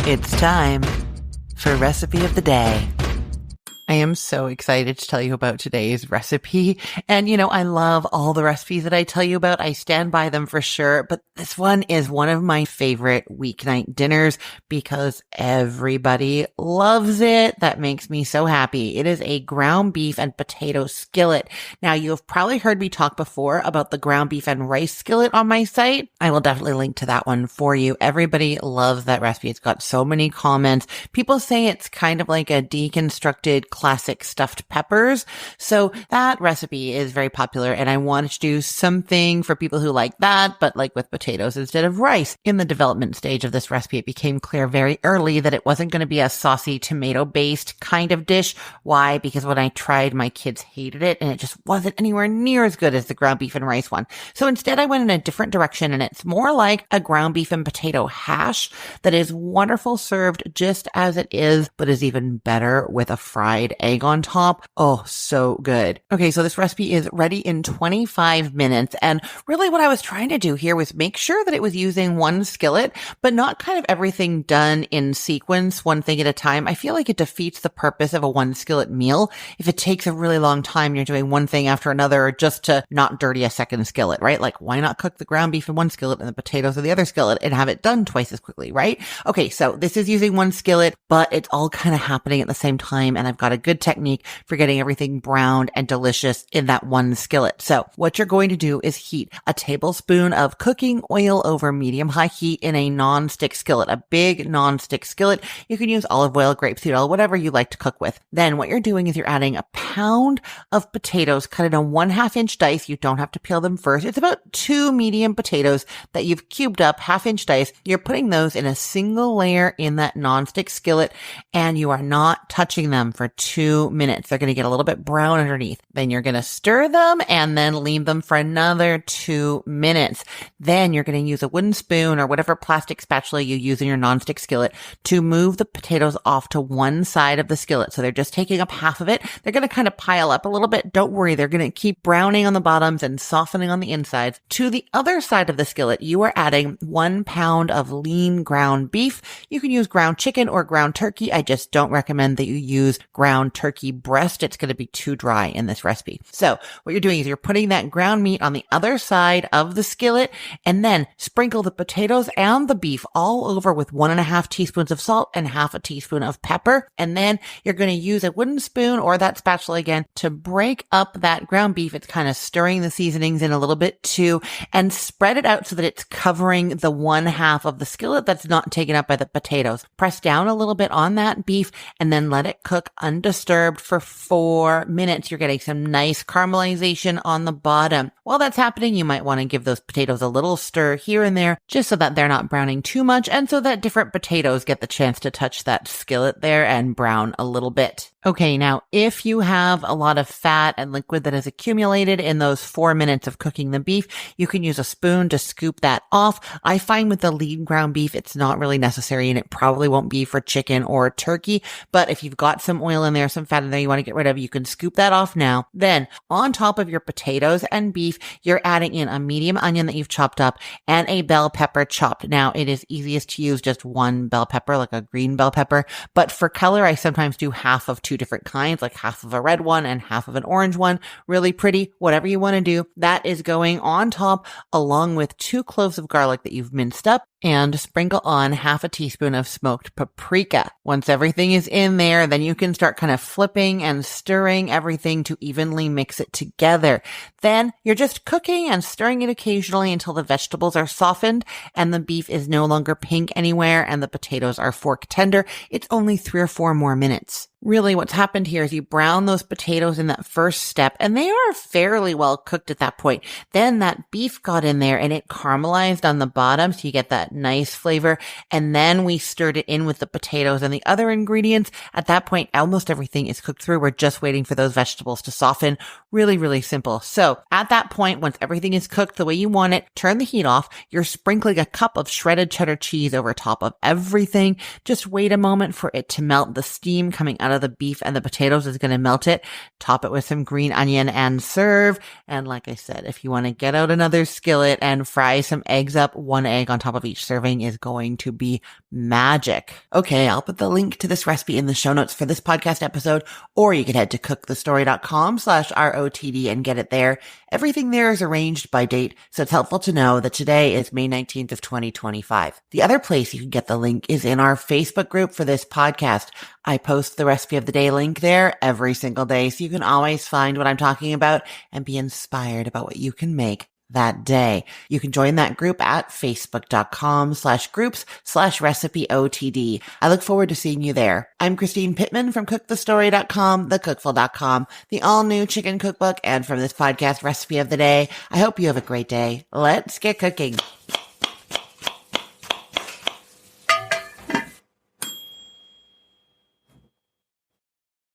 It's time for Recipe of the Day. I am so excited to tell you about today's recipe. And, I love all the recipes that I tell you about. I stand by them for sure. But this one is one of my favorite weeknight dinners because everybody loves it. That makes me so happy. It is a ground beef and potato skillet. Now, you have probably heard me talk before about the ground beef and rice skillet on my site. I will definitely link to that one for you. Everybody loves that recipe. It's got so many comments. People say it's kind of like a deconstructed classic stuffed peppers. So that recipe is very popular and I wanted to do something for people who like that, but like with potatoes instead of rice. In the development stage of this recipe, it became clear very early that it wasn't going to be a saucy tomato based kind of dish. Why? Because when I tried, my kids hated it and it just wasn't anywhere near as good as the ground beef and rice one. So instead I went in a different direction and it's more like a ground beef and potato hash that is wonderful served just as it is, but is even better with a fried egg on top. Oh, so good. Okay, so this recipe is ready in 25 minutes. And really what I was trying to do here was make sure that it was using one skillet, but not kind of everything done in sequence, one thing at a time. I feel like it defeats the purpose of a one skillet meal if it takes a really long time, you're doing one thing after another just to not dirty a second skillet, right? Like why not cook the ground beef in one skillet and the potatoes in the other skillet and have it done twice as quickly, right? Okay, so this is using one skillet, but it's all kind of happening at the same time. And I've got a good technique for getting everything browned and delicious in that one skillet. So what you're going to do is heat a tablespoon of cooking oil over medium-high heat in a non-stick skillet, a big non-stick skillet. You can use olive oil, grapeseed oil, whatever you like to cook with. Then what you're doing is you're adding a pound of potatoes cut in a 1/2 inch dice. You don't have to peel them first. It's about 2 medium potatoes that you've cubed up, 1/2 inch dice. You're putting those in a single layer in that non-stick skillet and you are not touching them for 2 minutes. They're going to get a little bit brown underneath. Then you're going to stir them and then leave them for another 2 minutes. Then you're going to use a wooden spoon or whatever plastic spatula you use in your nonstick skillet to move the potatoes off to one side of the skillet. So they're just taking up half of it. They're going to kind of pile up a little bit. Don't worry. They're going to keep browning on the bottoms and softening on the insides. To the other side of the skillet, you are adding 1 pound of lean ground beef. You can use ground chicken or ground turkey. I just don't recommend that you use ground turkey breast. It's going to be too dry in this recipe. So what you're doing is you're putting that ground meat on the other side of the skillet and then sprinkle the potatoes and the beef all over with 1.5 teaspoons of salt and 1/2 teaspoon of pepper. And then you're going to use a wooden spoon or that spatula again to break up that ground beef. It's kind of stirring the seasonings in a little bit too and spread it out so that it's covering the 1/2 of the skillet that's not taken up by the potatoes. Press down a little bit on that beef and then let it cook undisturbed for 4 minutes. You're getting some nice caramelization on the bottom. While that's happening, you might want to give those potatoes a little stir here and there just so that they're not browning too much and so that different potatoes get the chance to touch that skillet there and brown a little bit. Okay, now if you have a lot of fat and liquid that has accumulated in those 4 minutes of cooking the beef, you can use a spoon to scoop that off. I find with the lean ground beef, it's not really necessary and it probably won't be for chicken or turkey. But if you've got some oil in there, some fat in there you want to get rid of, you can scoop that off now. Then on top of your potatoes and beef, you're adding in a medium onion that you've chopped up and a bell pepper chopped. Now it is easiest to use just one bell pepper, like a green bell pepper. But for color, I sometimes do half of 2 different kinds, like half of a red one and half of an orange one. Really pretty, whatever you want to do. That is going on top along with 2 cloves of garlic that you've minced up and sprinkle on 1/2 teaspoon of smoked paprika. Once everything is in there, then you can start kind of flipping and stirring everything to evenly mix it together. Then you're just cooking and stirring it occasionally until the vegetables are softened and the beef is no longer pink anywhere and the potatoes are fork tender. It's only 3 or 4 more minutes. Really what's happened here is you brown those potatoes in that first step and they are fairly well cooked at that point. Then that beef got in there and it caramelized on the bottom so you get that nice flavor. And then we stirred it in with the potatoes and the other ingredients. At that point, almost everything is cooked through. We're just waiting for those vegetables to soften. Really, really simple. So at that point, once everything is cooked the way you want it, turn the heat off. You're sprinkling a cup of shredded cheddar cheese over top of everything. Just wait a moment for it to melt. The steam coming out of the beef and the potatoes is going to melt it. Top it with some green onion and serve. And like I said, if you want to get out another skillet and fry some eggs up, 1 egg on top of each each serving is going to be magic. Okay, I'll put the link to this recipe in the show notes for this podcast episode, or you can head to cookthestory.com/ROTD and get it there. Everything there is arranged by date, so it's helpful to know that today is May 19th of 2025. The other place you can get the link is in our Facebook group for this podcast. I post the recipe of the day link there every single day, so you can always find what I'm talking about and be inspired about what you can make that day. You can join that group at facebook.com/groups/recipeotd. I look forward to seeing you there. I'm Christine Pittman from cookthestory.com, thecookful.com, the all new chicken cookbook, and from this podcast recipe of the day. I hope you have a great day. Let's get cooking.